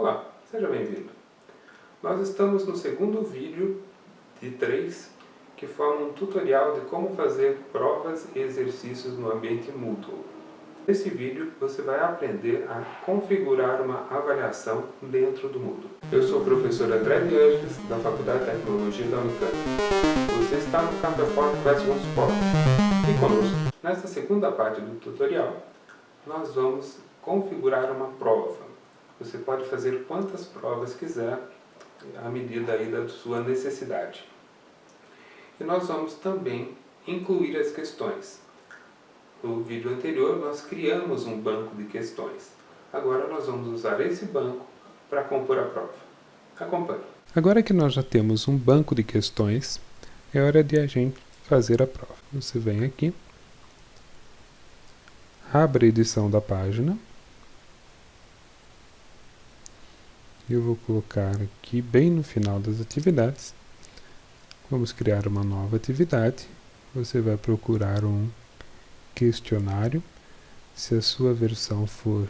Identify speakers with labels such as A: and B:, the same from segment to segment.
A: Olá, seja bem-vindo. Nós estamos no segundo vídeo de 3 que forma um tutorial de como fazer provas e exercícios no ambiente Moodle. Nesse vídeo você vai aprender a configurar uma avaliação dentro do Moodle. Eu sou o professor André de Angeles, da Faculdade de Tecnologia da Unicamp. Você está no Café Forte Classroom Support. E conosco, nesta segunda parte do tutorial, nós vamos configurar uma prova. Você pode fazer quantas provas quiser, à medida aí da sua necessidade. E nós vamos também incluir as questões. No vídeo anterior nós criamos um banco de questões. Agora nós vamos usar esse banco para compor a prova. Acompanhe. Agora que nós já temos um banco de questões, é hora de a gente fazer a prova. Você vem aqui, abre a edição da página. Eu vou colocar aqui bem no final das atividades. Vamos criar uma nova atividade. Você vai procurar um questionário. Se a sua versão for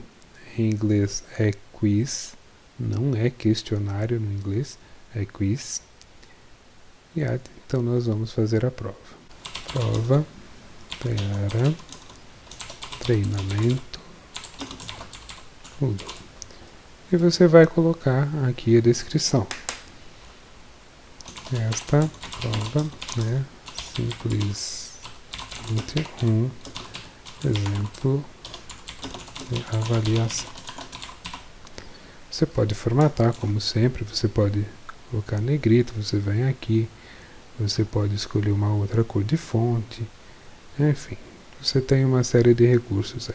A: em inglês é quiz, não é questionário no inglês, é quiz. E então nós vamos fazer a prova. Prova para treinamento Moodle. E você vai colocar aqui a descrição. Esta prova é simplesmente um exemplo de avaliação. Você pode formatar como sempre, você pode colocar negrito, você vem aqui, você pode escolher uma outra cor de fonte, enfim, você tem uma série de recursos aí.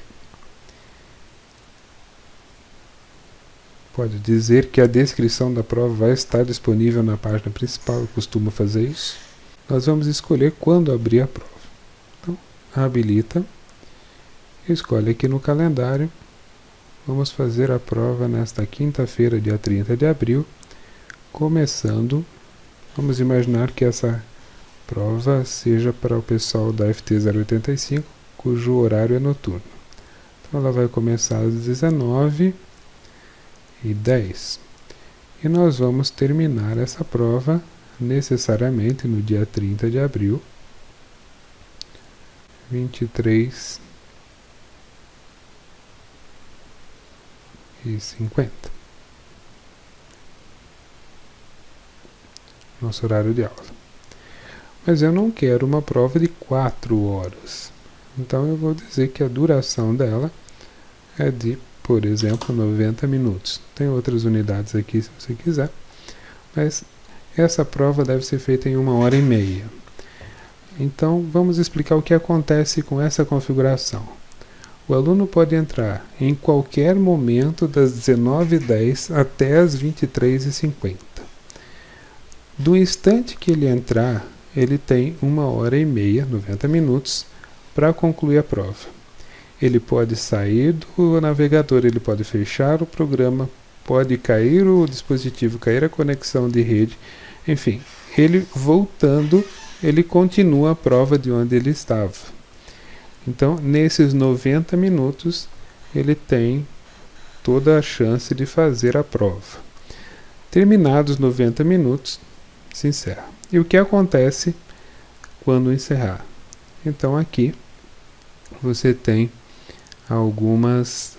A: Pode dizer que a descrição da prova vai estar disponível na página principal, eu costumo fazer isso. Nós vamos escolher quando abrir a prova. Então, habilita, escolhe aqui no calendário, vamos fazer a prova nesta quinta-feira, dia 30 de abril, começando, vamos imaginar que essa prova seja para o pessoal da FT 085, cujo horário é noturno. Então ela vai começar às 19h10. E nós vamos terminar essa prova necessariamente no dia 30 de abril, 23h50. Nosso horário de aula. Mas eu não quero uma prova de 4 horas. Então eu vou dizer que a duração dela é de, por exemplo, 90 minutos. Tem outras unidades aqui se você quiser, mas essa prova deve ser feita em 1h30. Então, vamos explicar o que acontece com essa configuração. O aluno pode entrar em qualquer momento das 19h10 até as 23h50. Do instante que ele entrar, ele tem 1h30, 90 minutos, para concluir a prova. Ele pode sair do navegador, ele pode fechar o programa, pode cair o dispositivo, cair a conexão de rede, enfim, ele voltando, ele continua a prova de onde ele estava. Então, nesses 90 minutos, ele tem toda a chance de fazer a prova. Terminados os 90 minutos, se encerra. E o que acontece quando encerrar? Então, aqui você tem algumas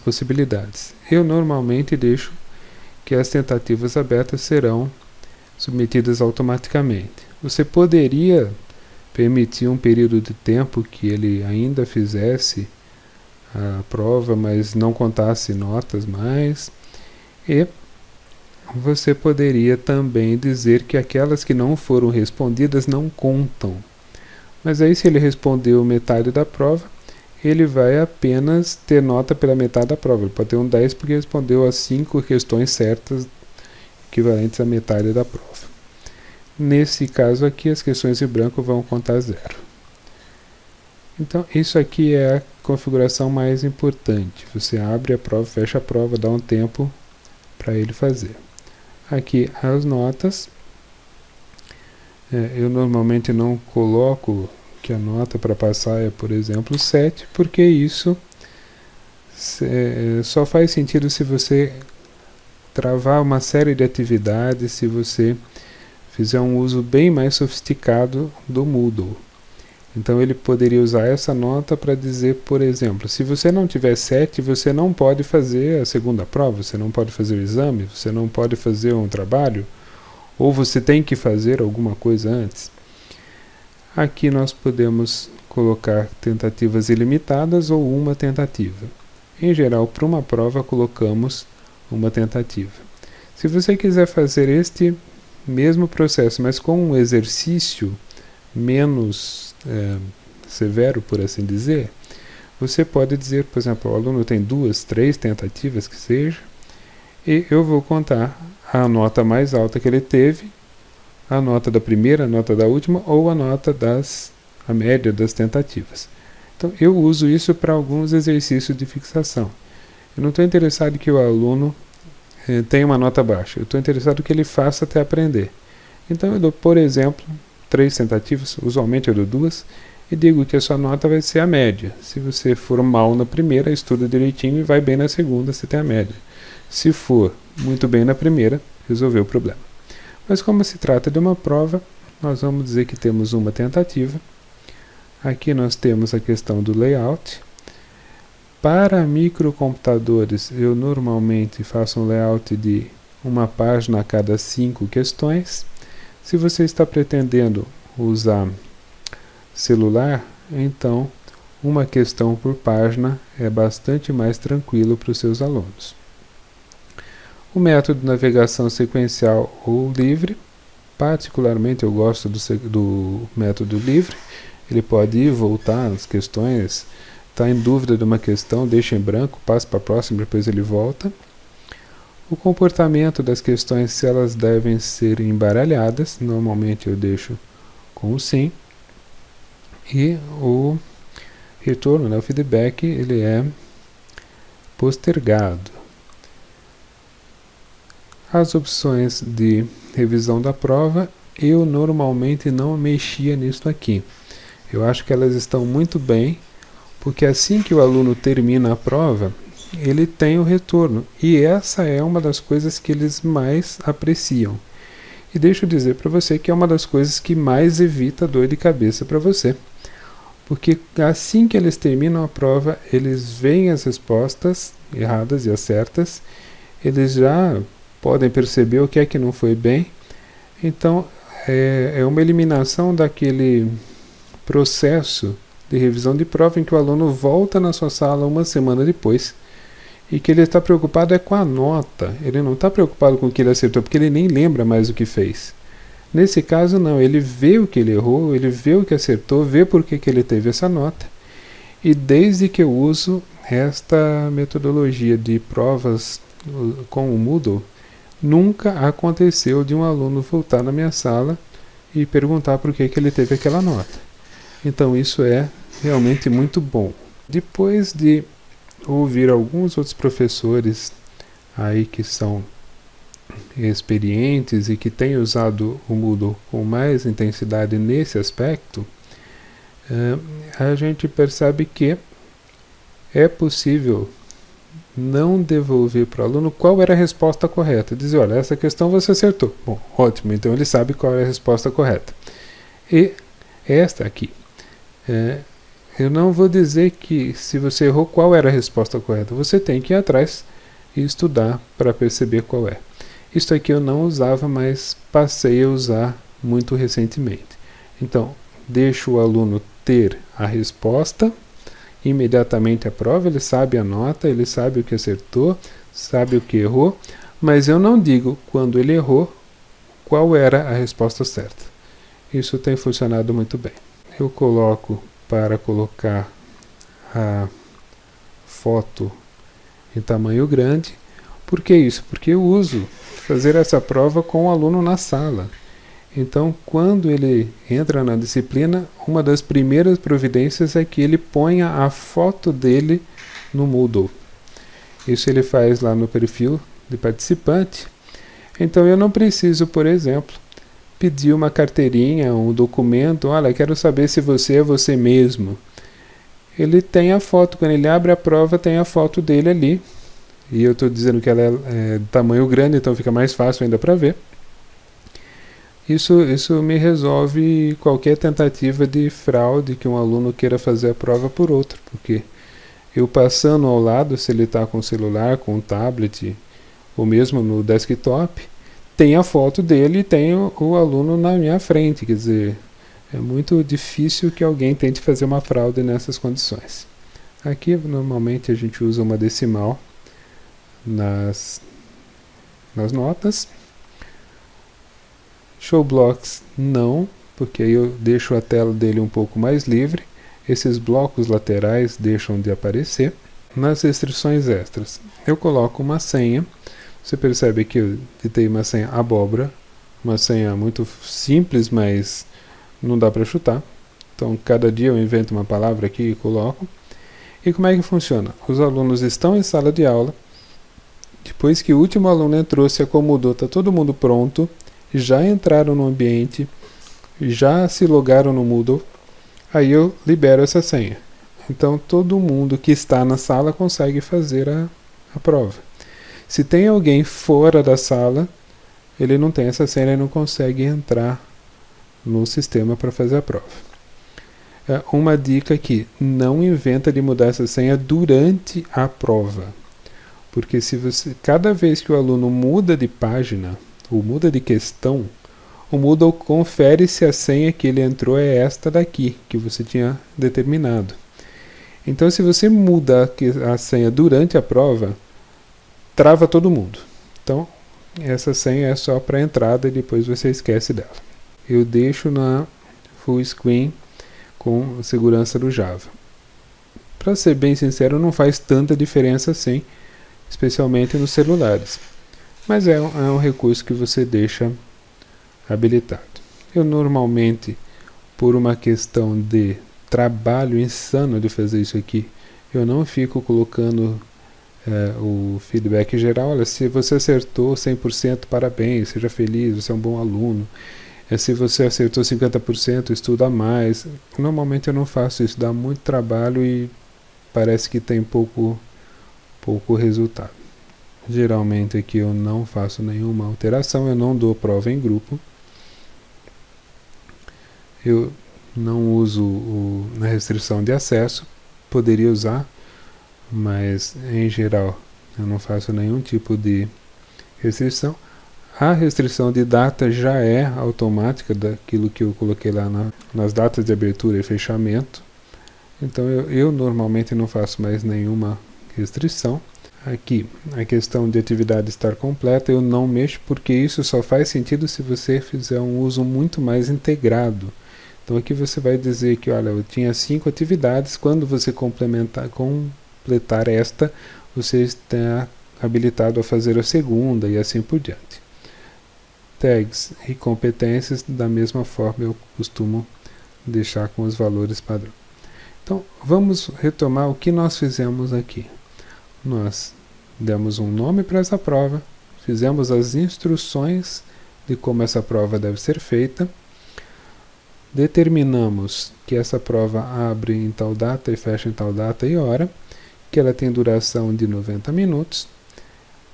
A: possibilidades. Eu normalmente deixo que as tentativas abertas serão submetidas automaticamente. Você poderia permitir um período de tempo que ele ainda fizesse a prova, mas não contasse notas mais, e você poderia também dizer que aquelas que não foram respondidas não contam. Mas aí, se ele respondeu metade da prova, ele vai apenas ter nota pela metade da prova. Ele pode ter um 10 porque respondeu as 5 questões certas, equivalentes à metade da prova. Nesse caso aqui, as questões em branco vão contar 0. Então, isso aqui é a configuração mais importante. Você abre a prova, fecha a prova, dá um tempo para ele fazer. Aqui as notas. Eu normalmente não coloco que a nota para passar é, por exemplo, 7, porque isso só faz sentido se você travar uma série de atividades se você fizer um uso bem mais sofisticado do Moodle. Então ele poderia usar essa nota para dizer, por exemplo, se você não tiver 7, você não pode fazer a segunda prova, você não pode fazer o exame, você não pode fazer um trabalho, ou você tem que fazer alguma coisa antes. Aqui nós podemos colocar tentativas ilimitadas ou uma tentativa. Em geral, para uma prova, colocamos uma tentativa. Se você quiser fazer este mesmo processo, mas com um exercício menos severo, por assim dizer, você pode dizer, por exemplo, o aluno tem 2, 3 tentativas que seja, e eu vou contar a nota mais alta que ele teve, a nota da primeira, a nota da última, ou a média das tentativas. Então eu uso isso para alguns exercícios de fixação. Eu não estou interessado que o aluno tenha uma nota baixa, eu estou interessado que ele faça até aprender. Então eu dou, por exemplo, 3 tentativas, usualmente eu dou 2, e digo que a sua nota vai ser a média. Se você for mal na primeira, estuda direitinho e vai bem na segunda, você tem a média. Se for muito bem na primeira, resolveu o problema. Mas como se trata de uma prova, nós vamos dizer que temos uma tentativa. Aqui nós temos a questão do layout. Para microcomputadores, eu normalmente faço um layout de uma página a cada 5 questões. Se você está pretendendo usar celular, então uma questão por página é bastante mais tranquilo para os seus alunos. O método de navegação sequencial ou livre, particularmente eu gosto do método livre. Ele pode ir e voltar as questões, está em dúvida de uma questão, deixa em branco, passa para a próxima, depois ele volta. O comportamento das questões, se elas devem ser embaralhadas, normalmente eu deixo com o sim. E o retorno, o feedback, ele é postergado. As opções de revisão da prova, eu normalmente não mexia nisso aqui. Eu acho que elas estão muito bem, porque assim que o aluno termina a prova, ele tem o retorno. E essa é uma das coisas que eles mais apreciam. E deixa eu dizer para você que é uma das coisas que mais evita dor de cabeça para você. Porque assim que eles terminam a prova, eles veem as respostas erradas e as certas, eles já podem perceber o que é que não foi bem. Então, é uma eliminação daquele processo de revisão de prova em que o aluno volta na sua sala uma semana depois e que ele está preocupado com a nota, ele não está preocupado com o que ele acertou, porque ele nem lembra mais o que fez. Nesse caso não, ele vê o que ele errou, ele vê o que acertou, vê por que ele teve essa nota, e desde que eu uso esta metodologia de provas com o Moodle, nunca aconteceu de um aluno voltar na minha sala e perguntar por que ele teve aquela nota. Então isso é realmente muito bom. Depois de ouvir alguns outros professores aí que são experientes e que têm usado o Moodle com mais intensidade nesse aspecto, a gente percebe que é possível não devolver para o aluno qual era a resposta correta. Dizer, olha, essa questão você acertou. Bom, ótimo, então ele sabe qual é a resposta correta. E esta aqui. Eu não vou dizer que se você errou, qual era a resposta correta. Você tem que ir atrás e estudar para perceber qual é. Isso aqui eu não usava, mas passei a usar muito recentemente. Então, deixo o aluno ter a resposta, imediatamente a prova, ele sabe a nota, ele sabe o que acertou, sabe o que errou, mas eu não digo, quando ele errou, qual era a resposta certa. Isso tem funcionado muito bem. Eu coloco para colocar a foto em tamanho grande. Por que isso? Porque eu uso fazer essa prova com o aluno na sala. Então, quando ele entra na disciplina, uma das primeiras providências é que ele ponha a foto dele no Moodle. Isso ele faz lá no perfil de participante. Então, eu não preciso, por exemplo, pedir uma carteirinha, um documento, olha, quero saber se você é você mesmo. Ele tem a foto, quando ele abre a prova, tem a foto dele ali. e eu estou dizendo que ela é de tamanho grande, então fica mais fácil ainda para ver. Isso me resolve qualquer tentativa de fraude que um aluno queira fazer a prova por outro, porque eu passando ao lado, se ele está com o celular, com o tablet, ou mesmo no desktop, tem a foto dele e tem o aluno na minha frente, quer dizer, é muito difícil que alguém tente fazer uma fraude nessas condições. Aqui, normalmente, a gente usa uma decimal nas notas. Show blocks não, porque aí eu deixo a tela dele um pouco mais livre. Esses blocos laterais deixam de aparecer. Nas restrições extras, eu coloco uma senha. Você percebe que eu ditei uma senha abóbora, uma senha muito simples, mas não dá para chutar. Então, cada dia eu invento uma palavra aqui e coloco. E como é que funciona? Os alunos estão em sala de aula. Depois que o último aluno entrou, se acomodou, está todo mundo pronto, já entraram no ambiente, já se logaram no Moodle, aí eu libero essa senha. Então todo mundo que está na sala consegue fazer a prova. Se tem alguém fora da sala, ele não tem essa senha, ele não consegue entrar no sistema para fazer a prova. Uma dica aqui, não inventa de mudar essa senha durante a prova. Porque se você, cada vez que o aluno muda de página, ou muda de questão, o Moodle confere se a senha que ele entrou é esta daqui, que você tinha determinado. Então, se você muda a senha durante a prova, trava todo mundo. Então, essa senha é só para entrada e depois você esquece dela. Eu deixo na full screen com segurança do Java. Para ser bem sincero, não faz tanta diferença assim, especialmente nos celulares. Mas é um recurso que você deixa habilitado. Eu normalmente, por uma questão de trabalho insano de fazer isso aqui, eu não fico colocando o feedback geral. Olha, se você acertou 100%, parabéns, seja feliz, você é um bom aluno. Se você acertou 50%, estuda mais. Normalmente eu não faço isso, dá muito trabalho e parece que tem pouco resultado. Geralmente aqui eu não faço nenhuma alteração, eu não dou prova em grupo. Eu não uso na restrição de acesso, poderia usar, mas em geral eu não faço nenhum tipo de restrição. A restrição de data já é automática daquilo que eu coloquei lá nas datas de abertura e fechamento. Então eu normalmente não faço mais nenhuma restrição. Aqui, a questão de atividade estar completa, eu não mexo porque isso só faz sentido se você fizer um uso muito mais integrado. Então aqui você vai dizer que, olha, eu tinha 5 atividades, quando você completar esta, você está habilitado a fazer a segunda e assim por diante. Tags e competências, da mesma forma eu costumo deixar com os valores padrão. Então, vamos retomar o que nós fizemos aqui. Nós demos um nome para essa prova, fizemos as instruções de como essa prova deve ser feita, determinamos que essa prova abre em tal data e fecha em tal data e hora, que ela tem duração de 90 minutos,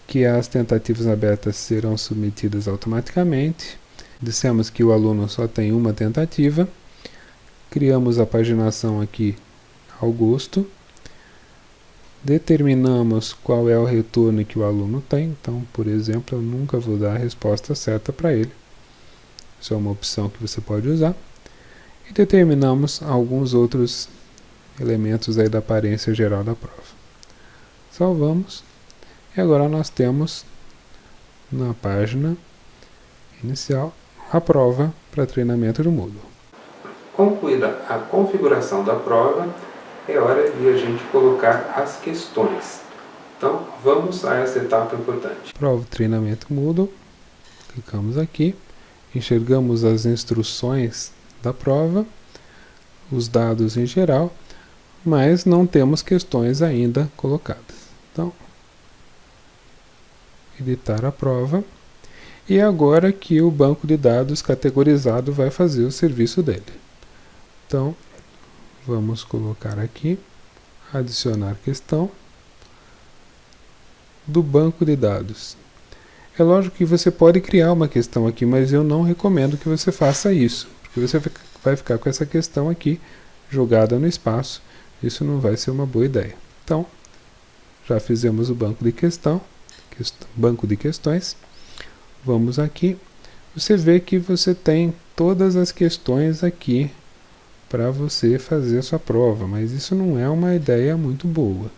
A: que as tentativas abertas serão submetidas automaticamente, dissemos que o aluno só tem uma tentativa, criamos a paginação aqui ao gosto, determinamos qual é o retorno que o aluno tem. Então, por exemplo, eu nunca vou dar a resposta certa para ele. Isso é uma opção que você pode usar. E determinamos alguns outros elementos aí da aparência geral da prova. Salvamos. E agora nós temos na página inicial a prova para treinamento do Moodle. Concluída a configuração da prova, é hora de a gente colocar as questões. Então, vamos a essa etapa importante. Prova treinamento Moodle. Clicamos aqui. Enxergamos as instruções da prova, os dados em geral, mas não temos questões ainda colocadas. Então, editar a prova. E agora que o banco de dados categorizado vai fazer o serviço dele. Então, vamos colocar aqui, adicionar questão. do banco de dados. É lógico que você pode criar uma questão aqui, mas eu não recomendo que você faça isso, porque você vai ficar com essa questão aqui jogada no espaço. Isso não vai ser uma boa ideia. Então, já fizemos o banco de questões. Vamos aqui. Você vê que você tem todas as questões aqui para você fazer a sua prova, mas isso não é uma ideia muito boa,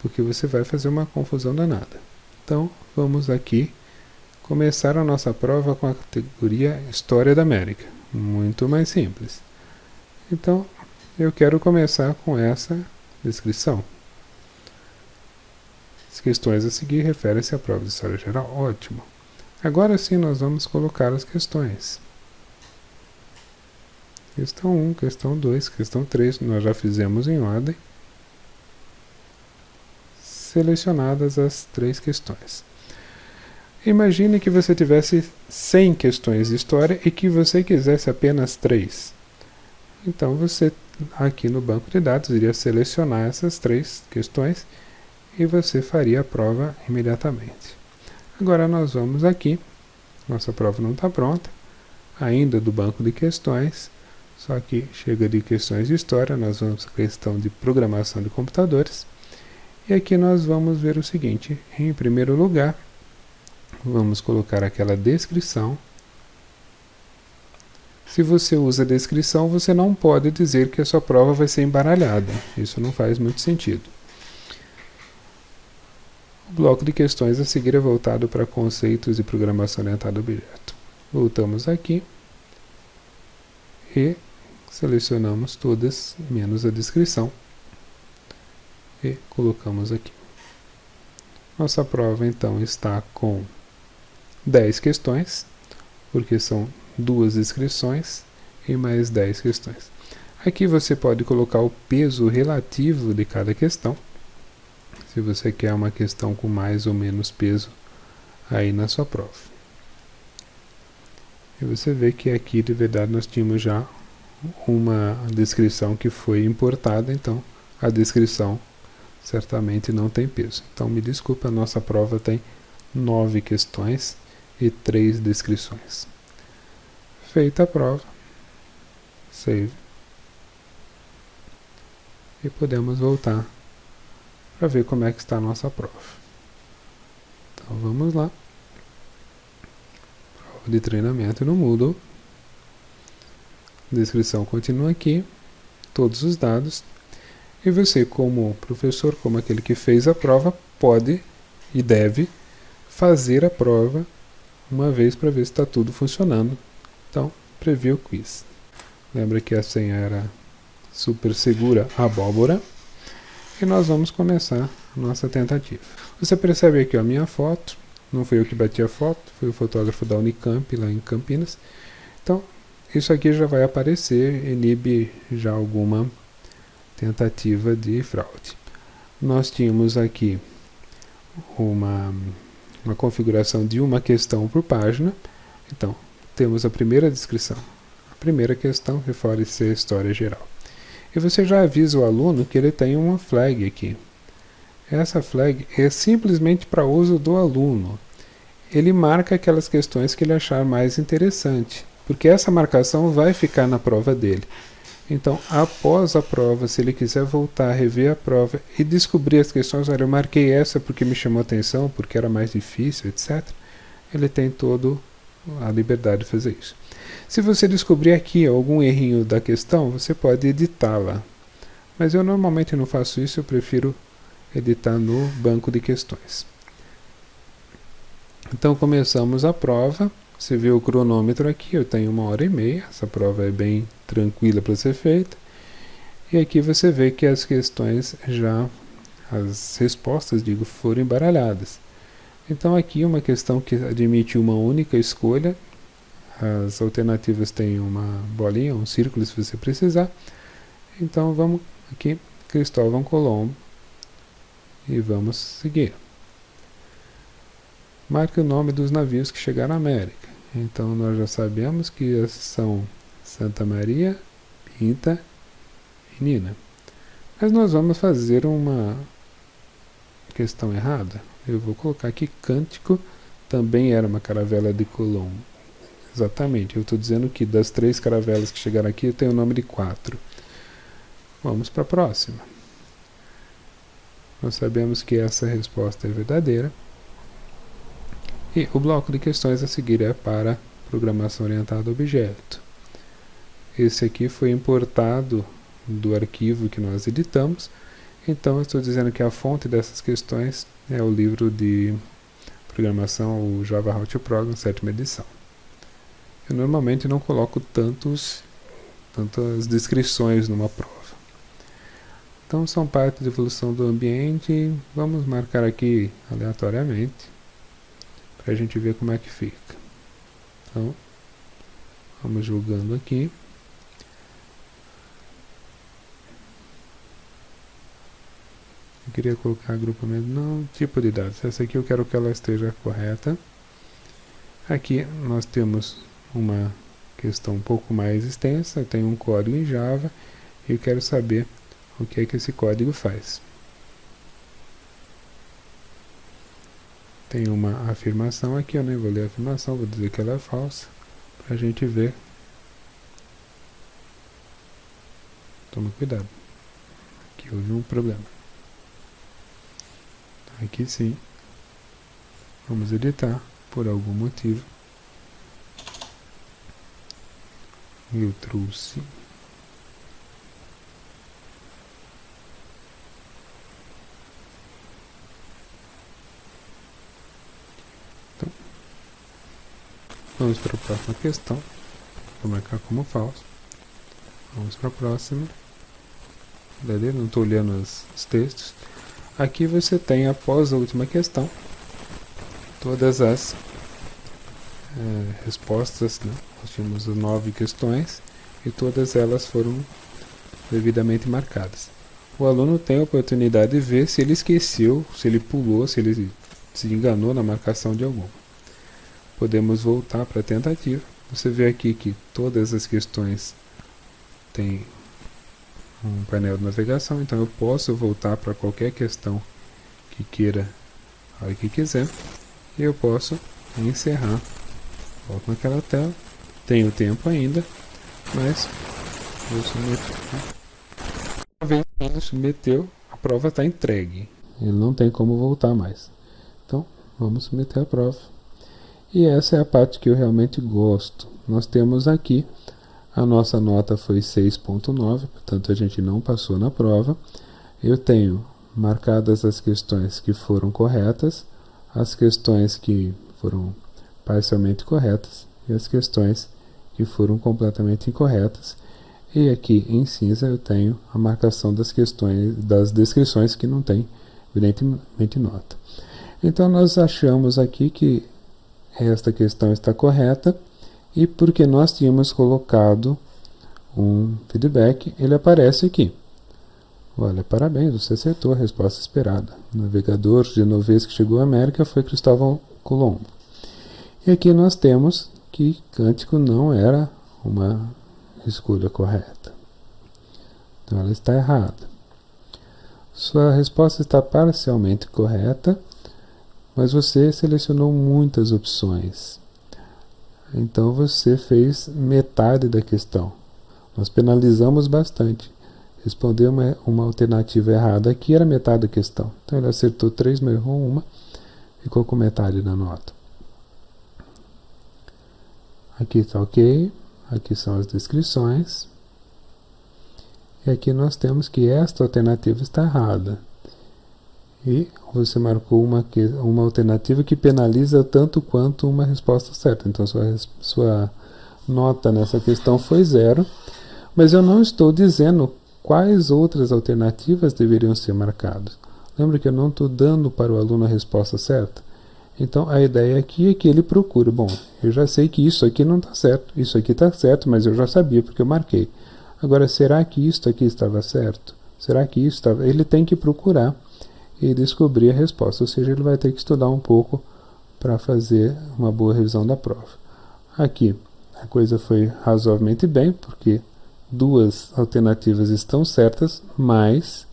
A: porque você vai fazer uma confusão danada. Então, vamos aqui começar a nossa prova com a categoria História da América. Muito mais simples. Então, eu quero começar com essa descrição. As questões a seguir referem-se à prova de História Geral. Ótimo. Agora sim nós vamos colocar as questões. Questão 1, questão 2, questão 3, nós já fizemos em ordem. Selecionadas as 3 questões. Imagine que você tivesse 100 questões de história e que você quisesse apenas 3. Então você, aqui no banco de dados, iria selecionar essas 3 questões e você faria a prova imediatamente. Agora nós vamos aqui, nossa prova não está pronta, ainda do banco de questões, só que chega de questões de história, nós vamos para a questão de programação de computadores, e aqui nós vamos ver o seguinte: em primeiro lugar, vamos colocar aquela descrição. Se você usa descrição, você não pode dizer que a sua prova vai ser embaralhada, isso não faz muito sentido. O bloco de questões a seguir é voltado para conceitos de programação orientada a objeto. Voltamos aqui e selecionamos todas, menos a descrição, e colocamos aqui. Nossa prova então está com 10 questões, porque são 2 descrições e mais 10 questões. Aqui você pode colocar o peso relativo de cada questão, se você quer uma questão com mais ou menos peso aí na sua prova. E você vê que aqui de verdade nós tínhamos já uma descrição que foi importada, então a descrição certamente não tem peso. Então me desculpa, a nossa prova tem 9 questões e 3 descrições. Feita a prova, save, e podemos voltar para ver como é que está a nossa prova. Então vamos lá. Prova de treinamento no Moodle. Descrição continua aqui, todos os dados. E você, como professor, como aquele que fez a prova, pode e deve fazer a prova uma vez para ver se está tudo funcionando. Então, preview quiz. Lembra que a senha era super segura abóbora. E nós vamos começar a nossa tentativa. Você percebe aqui a minha foto, não fui eu que bati a foto, foi o fotógrafo da Unicamp lá em Campinas. Então, isso aqui já vai aparecer, inibe já alguma tentativa de fraude. Nós tínhamos aqui uma configuração de uma questão por página. Então, temos a primeira descrição. A primeira questão refere-se à história geral. E você já avisa o aluno que ele tem uma flag aqui. Essa flag é simplesmente para uso do aluno. Ele marca aquelas questões que ele achar mais interessante, porque essa marcação vai ficar na prova dele. Então, após a prova, se ele quiser voltar, rever a prova e descobrir as questões, olha, eu marquei essa porque me chamou a atenção, porque era mais difícil, etc., ele tem toda a liberdade de fazer isso. Se você descobrir aqui algum errinho da questão, você pode editá-la. Mas eu normalmente não faço isso, eu prefiro editar no banco de questões. Então começamos a prova. Você vê o cronômetro aqui, eu tenho 1h30, essa prova é bem tranquila para ser feita. E aqui você vê que as questões as respostas, foram embaralhadas. Então aqui uma questão que admite uma única escolha. As alternativas têm uma bolinha, um círculo se você precisar. Então vamos aqui, Cristóvão Colombo, e vamos seguir. Marque o nome dos navios que chegaram à América. Então nós já sabemos que são Santa Maria, Pinta e Nina. Mas nós vamos fazer uma questão errada. eu vou colocar aqui cântico também era uma caravela de Coulomb. Exatamente, eu estou dizendo que das 3 caravelas que chegaram aqui, eu tenho o nome de 4. Vamos para a próxima. Nós sabemos que essa resposta é verdadeira. E o bloco de questões a seguir é para programação orientada a objeto. Esse aqui foi importado do arquivo que nós editamos, então eu estou dizendo que a fonte dessas questões é o livro de programação, o Java How to Program, 7ª edição. Eu normalmente não coloco tantas descrições numa prova. Então são parte da evolução do ambiente, vamos marcar aqui aleatoriamente, para a gente ver como é que fica. Então, vamos jogando aqui. Eu queria colocar agrupamento, não, tipo de dados. Essa aqui eu quero que ela esteja correta. Aqui nós temos uma questão um pouco mais extensa. Eu tenho um código em Java e eu quero saber o que é que esse código faz. Tem uma afirmação aqui, eu nem vou ler a afirmação, vou dizer que ela é falsa, para a gente ver. Toma cuidado, aqui houve um problema. Aqui sim, vamos editar, por algum motivo. Eu trouxe vamos para a próxima questão. Vou marcar como falso. Vamos para a próxima. Verdadeiro, não estou olhando os textos. Aqui você tem, após a última questão, todas as respostas, né? Nós tínhamos 9 questões e todas elas foram devidamente marcadas. O aluno tem a oportunidade de ver se ele esqueceu, se ele pulou, se ele se enganou na marcação de alguma. Podemos voltar para a tentativa. Você vê aqui que todas as questões têm um painel de navegação, então eu posso voltar para qualquer questão que queira a hora que quiser. E eu posso encerrar. Volto naquela tela. Tenho tempo ainda, mas eu submeteu, a prova está entregue. Ele não tem como voltar mais. Então, vamos submeter a prova. E essa é a parte que eu realmente gosto. Nós temos aqui, a nossa nota foi 6.9, portanto a gente não passou na prova. Eu tenho marcadas as questões que foram corretas, as questões que foram parcialmente corretas e as questões que foram completamente incorretas. E aqui em cinza eu tenho a marcação das questões, das descrições que não tem, evidentemente, nota. Então nós achamos aqui que esta questão está correta, e porque nós tínhamos colocado um feedback, ele aparece aqui. Olha, parabéns, você acertou a resposta esperada. O navegador genovês que chegou à América foi Cristóvão Colombo. E aqui nós temos que cântico não era uma escolha correta. Então ela está errada. Sua resposta está parcialmente correta, mas você selecionou muitas opções. Então você fez metade da questão. Nós penalizamos bastante. Responder uma alternativa errada aqui era metade da questão. Então ele acertou 3, mas errou uma. Ficou com metade da nota. Aqui está ok. Aqui são as descrições. E aqui nós temos que esta alternativa está errada. E você marcou uma alternativa que penaliza tanto quanto uma resposta certa. Então sua nota nessa questão foi 0. Mas eu não estou dizendo quais outras alternativas deveriam ser marcadas. Lembra que eu não estou dando para o aluno a resposta certa? Então a ideia aqui é que ele procure. Bom, eu já sei que isso aqui não está certo. Isso aqui está certo, mas eu já sabia porque eu marquei. Agora, será que isso aqui estava certo? Será que isso estava... Ele tem que procurar e descobrir a resposta, ou seja, ele vai ter que estudar um pouco para fazer uma boa revisão da prova. Aqui a coisa foi razoavelmente bem, porque 2 alternativas estão certas, mas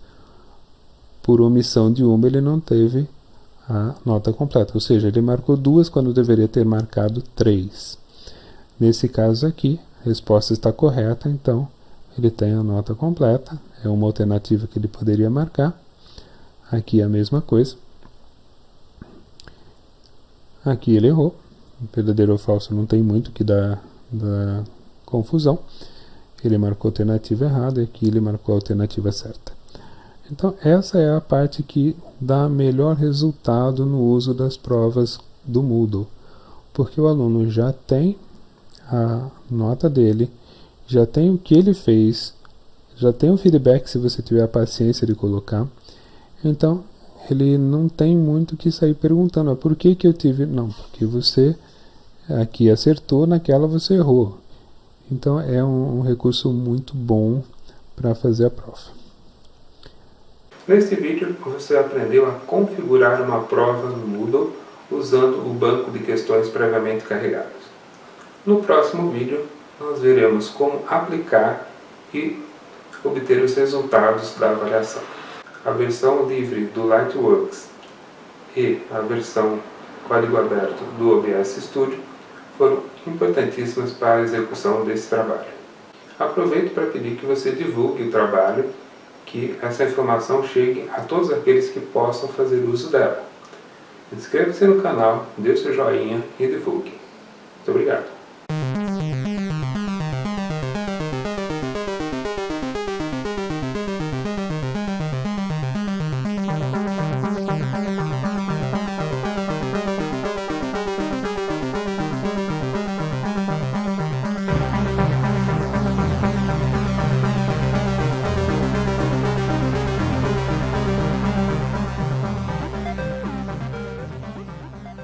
A: por omissão de uma ele não teve a nota completa, ou seja, ele marcou 2 quando deveria ter marcado 3. Nesse caso aqui, a resposta está correta, então ele tem a nota completa, é uma alternativa que ele poderia marcar. Aqui é a mesma coisa. Aqui ele errou, verdadeiro ou falso não tem muito que dar confusão. Ele marcou a alternativa errada e aqui ele marcou a alternativa certa. Então essa é a parte que dá melhor resultado no uso das provas do Moodle, porque o aluno já tem a nota dele, já tem o que ele fez, já tem o feedback se você tiver a paciência de colocar, então ele não tem muito que sair perguntando, por que eu tive... Não, porque você aqui acertou, naquela você errou. Então é um recurso muito bom para fazer a prova. Neste vídeo você aprendeu a configurar uma prova no Moodle usando o banco de questões previamente carregados. No próximo vídeo nós veremos como aplicar e obter os resultados da avaliação. A versão livre do Lightworks e a versão código aberto do OBS Studio foram importantíssimas para a execução desse trabalho. Aproveito para pedir que você divulgue o trabalho, que essa informação chegue a todos aqueles que possam fazer uso dela. Inscreva-se no canal, dê o seu joinha e divulgue. Muito obrigado.